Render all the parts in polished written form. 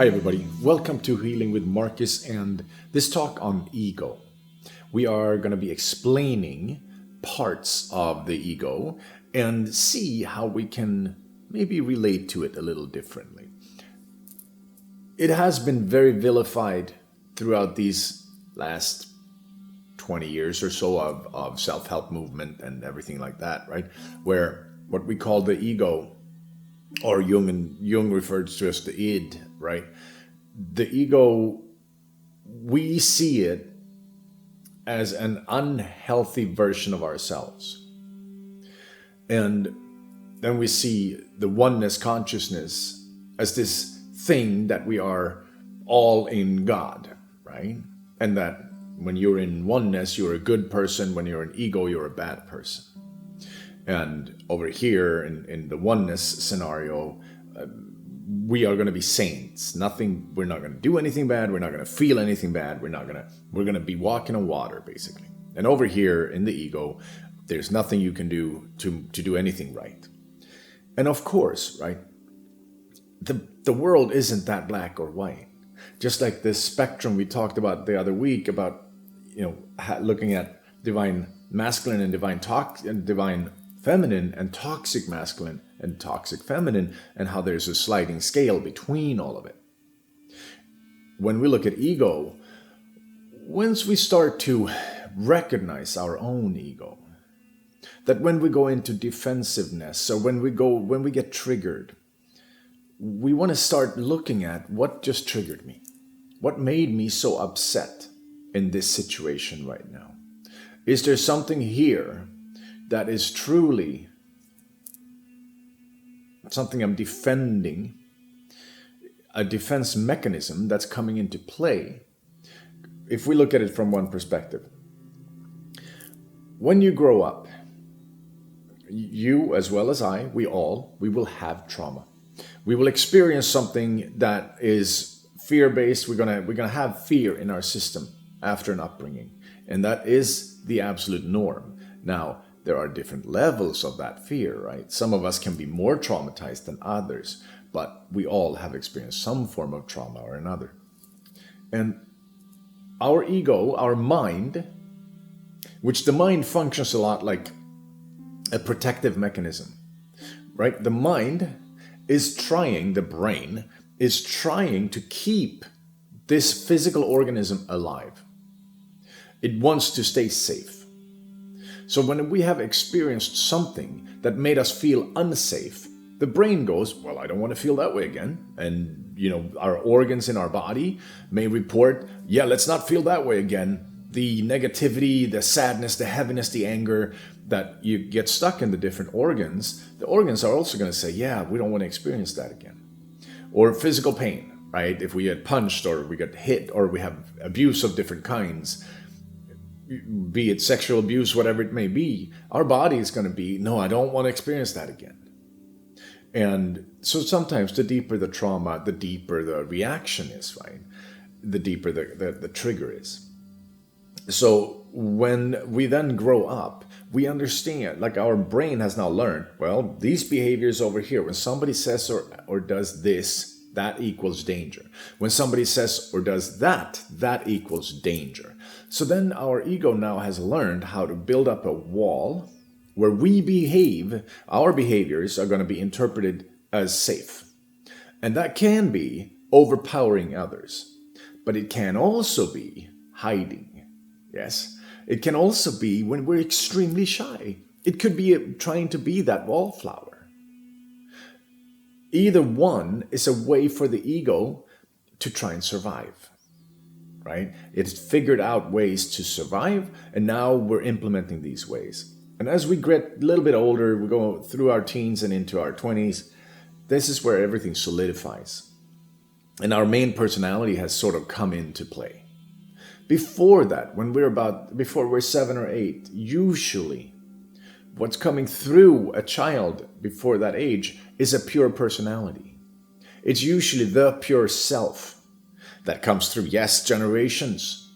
Hi, everybody. Welcome to Healing with Marcus and this talk on ego. We are going to be explaining parts of the ego and see how we can maybe relate to it a little differently. It has been very vilified throughout these last 20 years or so of self-help movement and everything like that, right? Where what we call the ego, or Jung refers to as the id, right? The ego, we see it as an unhealthy version of ourselves. And then we see the oneness consciousness as this thing that we are all in God, right? And that when you're in oneness, you're a good person. When you're in ego, you're a bad person. And over here in the oneness scenario, we are going to be saints. We're not going to do anything bad. We're not going to feel anything bad. We're going to be walking on water, basically. And over here in the ego, there's nothing you can do to do anything right. And of course, right, the world isn't that black or white. Just like this spectrum we talked about the other week about, looking at divine masculine and divine feminine and toxic masculine and toxic feminine, and how there's a sliding scale between all of it. When we look at ego, once we start to recognize our own ego, that when we go into defensiveness, or when we get triggered, we want to start looking at what just triggered me. What made me so upset in this situation right now? Is there something here that is truly something I'm defending, a defense mechanism that's coming into play? If we look at it from one perspective, when you grow up, you as well as I, we will have trauma. We will experience something that is fear-based. We're gonna have fear in our system after an upbringing, and that is the absolute norm. Now, there are different levels of that fear, right? Some of us can be more traumatized than others, but we all have experienced some form of trauma or another. And our ego, our mind, which the mind functions a lot like a protective mechanism, right? The mind the brain is trying to keep this physical organism alive. It wants to stay safe. So when we have experienced something that made us feel unsafe, the brain goes, well, I don't want to feel that way again. And, our organs in our body may report, yeah, let's not feel that way again. The negativity, the sadness, the heaviness, the anger that you get stuck in the different organs, the organs are also going to say, yeah, we don't want to experience that again. Or physical pain, right? If we get punched or we get hit or we have abuse of different kinds, be it sexual abuse, whatever it may be, our body is going to be, no, I don't want to experience that again. And so sometimes the deeper the trauma, the deeper the reaction is, right? The deeper the trigger is. So when we then grow up, we understand, like our brain has now learned, well, these behaviors over here, when somebody says or does this, that equals danger. When somebody says or does that, that equals danger. So then our ego now has learned how to build up a wall where our behaviors are going to be interpreted as safe. And that can be overpowering others, but it can also be hiding. Yes, it can also be when we're extremely shy. It could be trying to be that wallflower. Either one is a way for the ego to try and survive, right? It's figured out ways to survive, and now we're implementing these ways. And as we get a little bit older, we go through our teens and into our 20s, this is where everything solidifies. And our main personality has sort of come into play. Before that, before we're 7 or 8, usually what's coming through a child before that age is a pure personality. It's usually the pure self that comes through, yes, generations.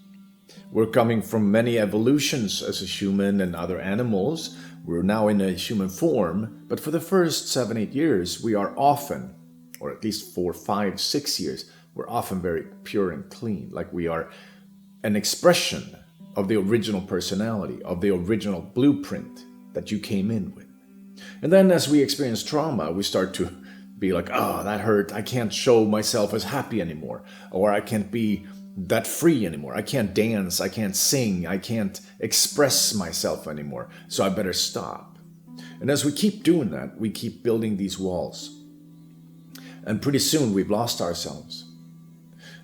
We're coming from many evolutions as a human and other animals. We're now in a human form, but for the first 7, 8 years, we are often, or at least 4, 5, 6 years, we're often very pure and clean, like we are an expression of the original personality, of the original blueprint that you came in with. And then as we experience trauma, we start to be like, oh, that hurt. I can't show myself as happy anymore. Or I can't be that free anymore. I can't dance. I can't sing. I can't express myself anymore. So I better stop. And as we keep doing that, we keep building these walls. And pretty soon we've lost ourselves.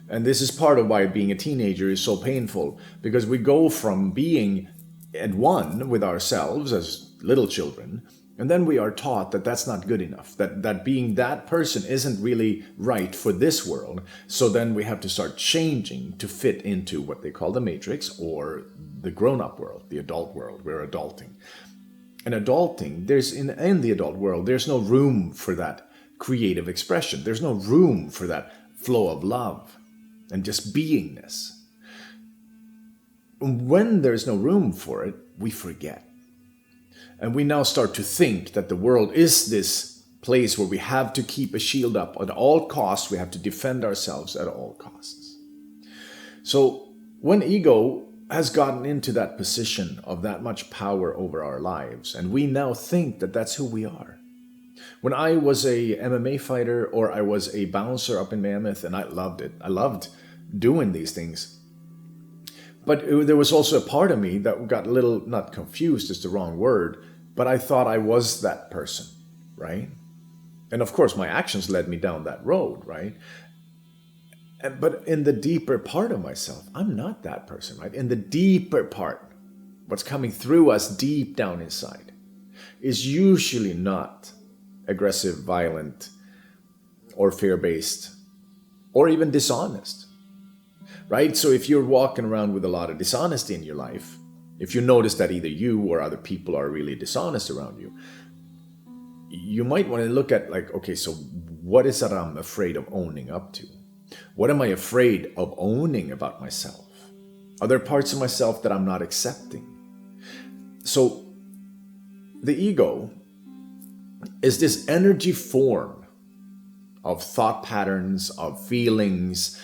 And this is part of why being a teenager is so painful, because we go from being at one with ourselves as little children, and then we are taught that that's not good enough, that being that person isn't really right for this world. So then we have to start changing to fit into what they call the matrix, or the grown-up world, the adult world. We're adulting. And adulting, in the adult world, there's no room for that creative expression. There's no room for that flow of love and just beingness. When there's no room for it, we forget. And we now start to think that the world is this place where we have to keep a shield up at all costs. We have to defend ourselves at all costs. So when ego has gotten into that position of that much power over our lives, and we now think that that's who we are. When I was a MMA fighter, or I was a bouncer up in Mammoth, and I loved it. I loved doing these things. But there was also a part of me that got a little, not confused is the wrong word, but I thought I was that person, right? And of course, my actions led me down that road, right? But in the deeper part of myself, I'm not that person, right? In the deeper part, what's coming through us deep down inside is usually not aggressive, violent, or fear-based, or even dishonest, right? So if you're walking around with a lot of dishonesty in your life, if you notice that either you or other people are really dishonest around you, you might want to look at like, okay, so what is that I'm afraid of owning up to? What am I afraid of owning about myself? Are there parts of myself that I'm not accepting? So the ego is this energy form of thought patterns, of feelings,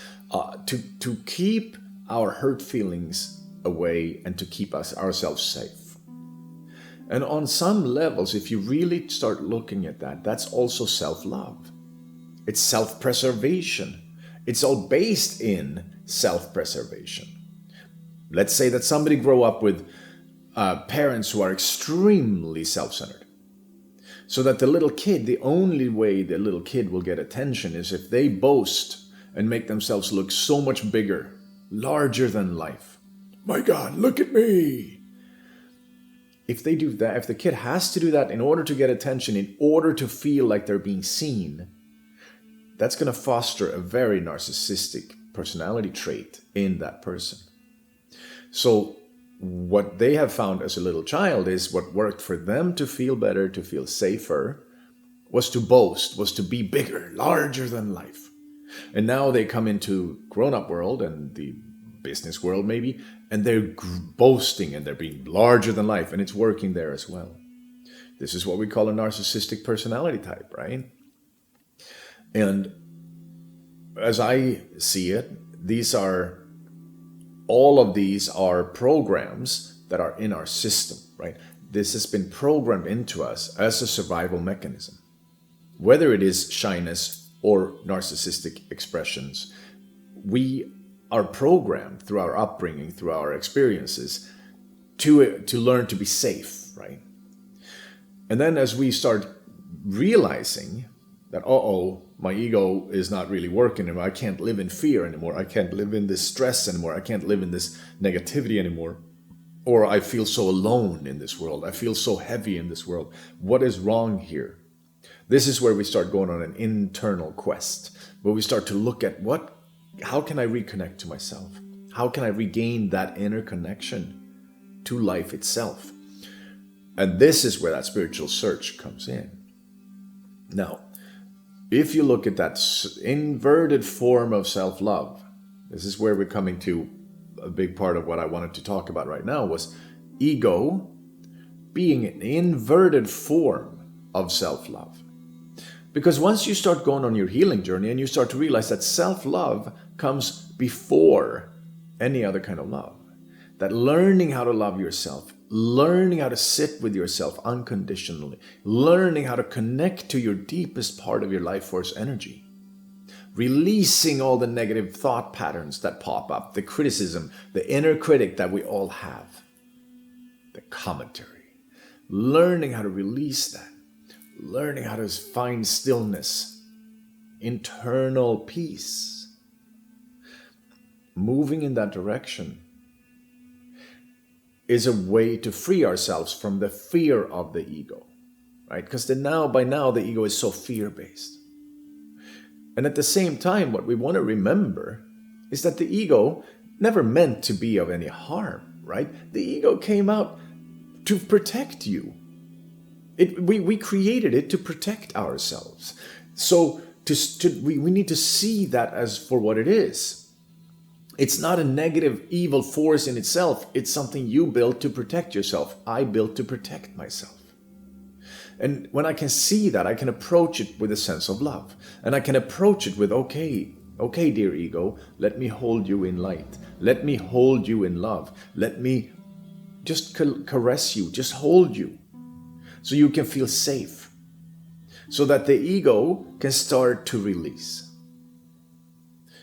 to keep our hurt feelings away and to keep ourselves safe. And on some levels, if you really start looking at that, that's also self-love. It's self-preservation. It's all based in self-preservation. Let's say that somebody grew up with parents who are extremely self-centered. So that the only way the little kid will get attention is if they boast and make themselves look so much bigger, larger than life. My God, look at me. If they do that, if the kid has to do that in order to get attention, in order to feel like they're being seen, that's going to foster a very narcissistic personality trait in that person. So what they have found as a little child is what worked for them to feel better, to feel safer, was to boast, was to be bigger, larger than life. And now they come into grown-up world and the business world maybe, and they're boasting and they're being larger than life, and it's working there as well. This is what we call a narcissistic personality type, right? And as I see it, all of these are programs that are in our system, right? This has been programmed into us as a survival mechanism. Whether it is shyness or narcissistic expressions, we are programmed through our upbringing, through our experiences, to learn to be safe, right? And then as we start realizing that, my ego is not really working anymore. I can't live in fear anymore. I can't live in this stress anymore. I can't live in this negativity anymore. Or I feel so alone in this world. I feel so heavy in this world. What is wrong here? This is where we start going on an internal quest, where we start to look at how can I reconnect to myself? How can I regain that inner connection to life itself? And this is where that spiritual search comes in. Now, if you look at that inverted form of self-love, this is where we're coming to a big part of what I wanted to talk about right now, was ego being an inverted form of self-love. Because once you start going on your healing journey and you start to realize that self-love comes before any other kind of love, that learning how to love yourself, learning how to sit with yourself unconditionally, learning how to connect to your deepest part of your life force energy, releasing all the negative thought patterns that pop up, the criticism, the inner critic that we all have, the commentary, learning how to release that, learning how to find stillness, internal peace, moving in that direction is a way to free ourselves from the fear of the ego, right? Because by now the ego is so fear-based. And at the same time, what we want to remember is that the ego never meant to be of any harm, right? The ego came out to protect you. We created it to protect ourselves. So we need to see that as for what it is. It's not a negative, evil force in itself. It's something you built to protect yourself. I built to protect myself. And when I can see that, I can approach it with a sense of love. And I can approach it with, okay, dear ego, let me hold you in light. Let me hold you in love. Let me just caress you, just hold you, so you can feel safe, so that the ego can start to release.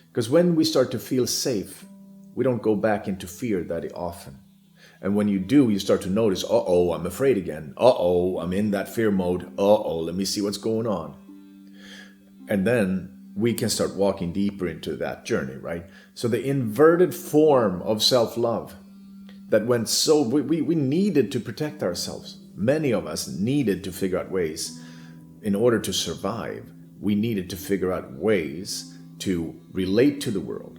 Because when we start to feel safe, we don't go back into fear that often. And when you do, you start to notice, uh-oh, I'm afraid again. Uh-oh, I'm in that fear mode. Uh-oh, let me see what's going on. And then we can start walking deeper into that journey, right? So the inverted form of self-love that went we needed to protect ourselves. Many of us needed to figure out ways in order to survive. We needed to figure out ways to relate to the world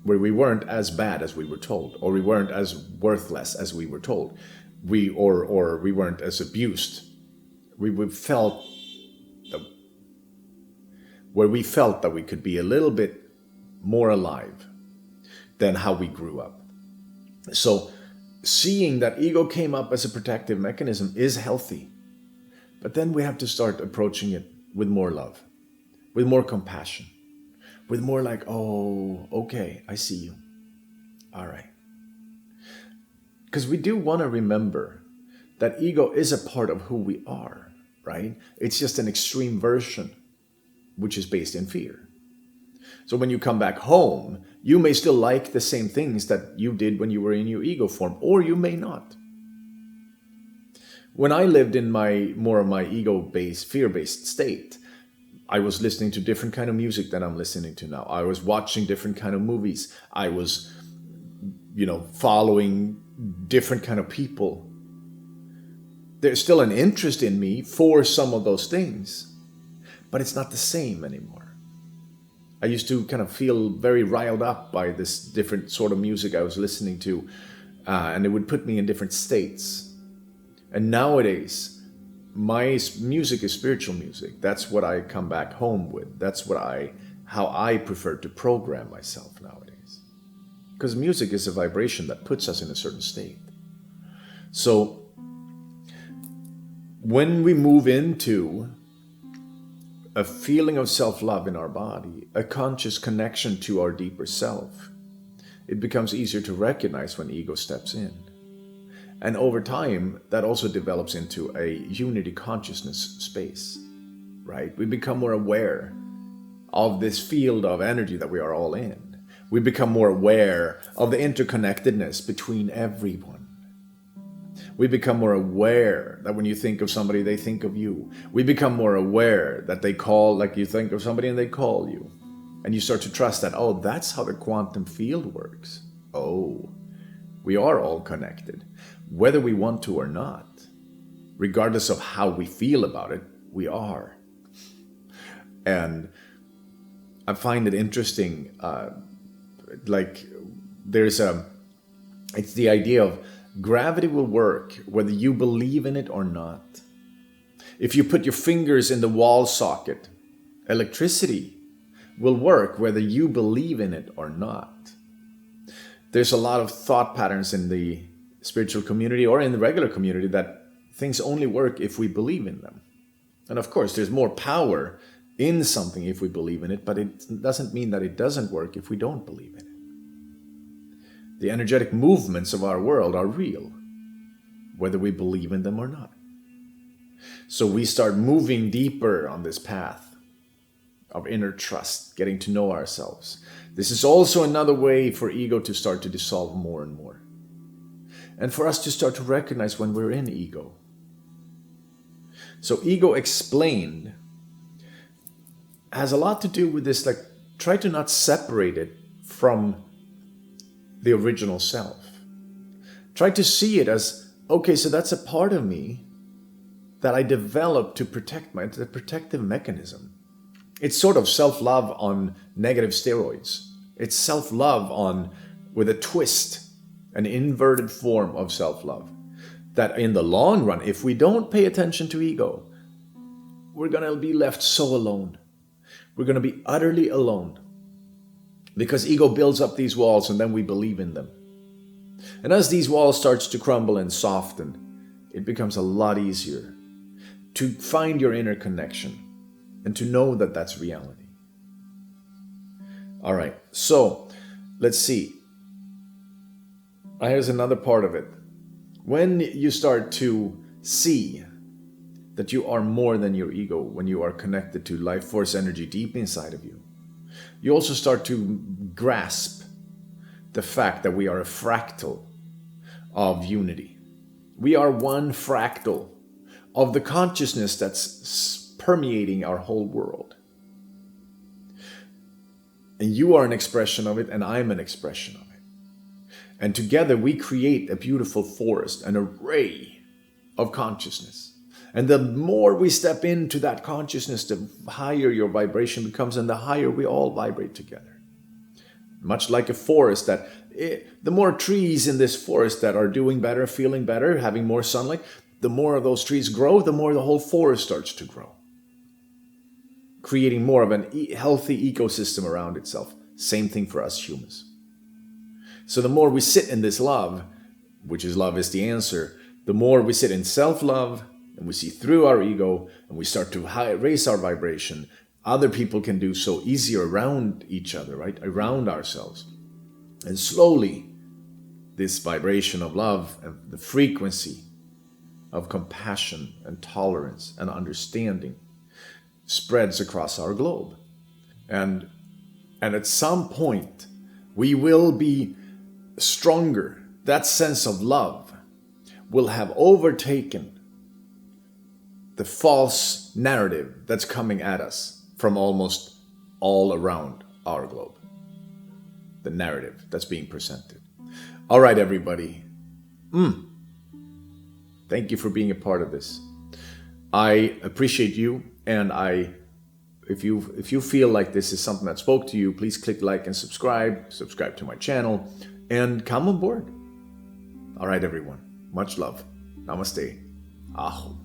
where we weren't as bad as we were told, or we weren't as worthless as we were told, or we weren't as abused. We felt that we could be a little bit more alive than how we grew up. So seeing that ego came up as a protective mechanism is healthy. But then we have to start approaching it with more love, with more compassion, with more like, oh, okay, I see you. All right. Because we do want to remember that ego is a part of who we are, right? It's just an extreme version, which is based in fear. So when you come back home, you may still like the same things that you did when you were in your ego form, or you may not. When I lived in more of my ego-based, fear-based state, I was listening to different kind of music than I'm listening to now. I was watching different kind of movies. I was, following different kind of people. There's still an interest in me for some of those things, but it's not the same anymore. I used to kind of feel very riled up by this different sort of music I was listening to, and it would put me in different states. And nowadays, my music is spiritual music. That's what I come back home with. That's how I prefer to program myself nowadays. Because music is a vibration that puts us in a certain state. So when we move into a feeling of self-love in our body, a conscious connection to our deeper self, it becomes easier to recognize when ego steps in. And over time, that also develops into a unity consciousness space, right? We become more aware of this field of energy that we are all in. We become more aware of the interconnectedness between everyone. We become more aware that when you think of somebody, they think of you. We become more aware that you think of somebody and they call you. And you start to trust that, oh, that's how the quantum field works. Oh, we are all connected, whether we want to or not. Regardless of how we feel about it, we are. And I find it interesting, it's the idea of gravity will work whether you believe in it or not. If you put your fingers in the wall socket, electricity will work whether you believe in it or not. There's a lot of thought patterns in the spiritual community or in the regular community that things only work if we believe in them. And of course, there's more power in something if we believe in it, but it doesn't mean that it doesn't work if we don't believe in it. The energetic movements of our world are real, whether we believe in them or not. So we start moving deeper on this path of inner trust, getting to know ourselves. This is also another way for ego to start to dissolve more and more. And for us to start to recognize when we're in ego. So ego explained has a lot to do with this, like, try to not separate it from the original self. Try to see it as, okay, so that's a part of me that I developed to protect the protective mechanism. It's sort of self-love on negative steroids. It's self-love with a twist, an inverted form of self-love. That in the long run, if we don't pay attention to ego, we're going to be left so alone. We're going to be utterly alone. Because ego builds up these walls and then we believe in them. And as these walls starts to crumble and soften, it becomes a lot easier to find your inner connection and to know that that's reality. All right, so let's see. Here's another part of it. When you start to see that you are more than your ego, when you are connected to life force energy deep inside of you, you also start to grasp the fact that we are a fractal of unity. We are one fractal of the consciousness that's permeating our whole world. And you are an expression of it, and I'm an expression of it. And together we create a beautiful forest, an array of consciousness. And the more we step into that consciousness, the higher your vibration becomes, and the higher we all vibrate together. Much like a forest, the more trees in this forest that are doing better, feeling better, having more sunlight, the more of those trees grow, the more the whole forest starts to grow, creating more of a healthy ecosystem around itself. Same thing for us humans. So the more we sit in this love, which is love is the answer, the more we sit in self-love, and we see through our ego, and we start to raise our vibration, other people can do so easier around each other, right? Around ourselves. And slowly, this vibration of love and the frequency of compassion and tolerance and understanding spreads across our globe. And at some point, we will be stronger. That sense of love will have overtaken the false narrative that's coming at us from almost all around our globe. The narrative that's being presented. All right, everybody. Thank you for being a part of this. I appreciate you, and if you feel like this is something that spoke to you, please click like and subscribe to my channel, and come on board. All right, everyone. Much love. Namaste. Aho.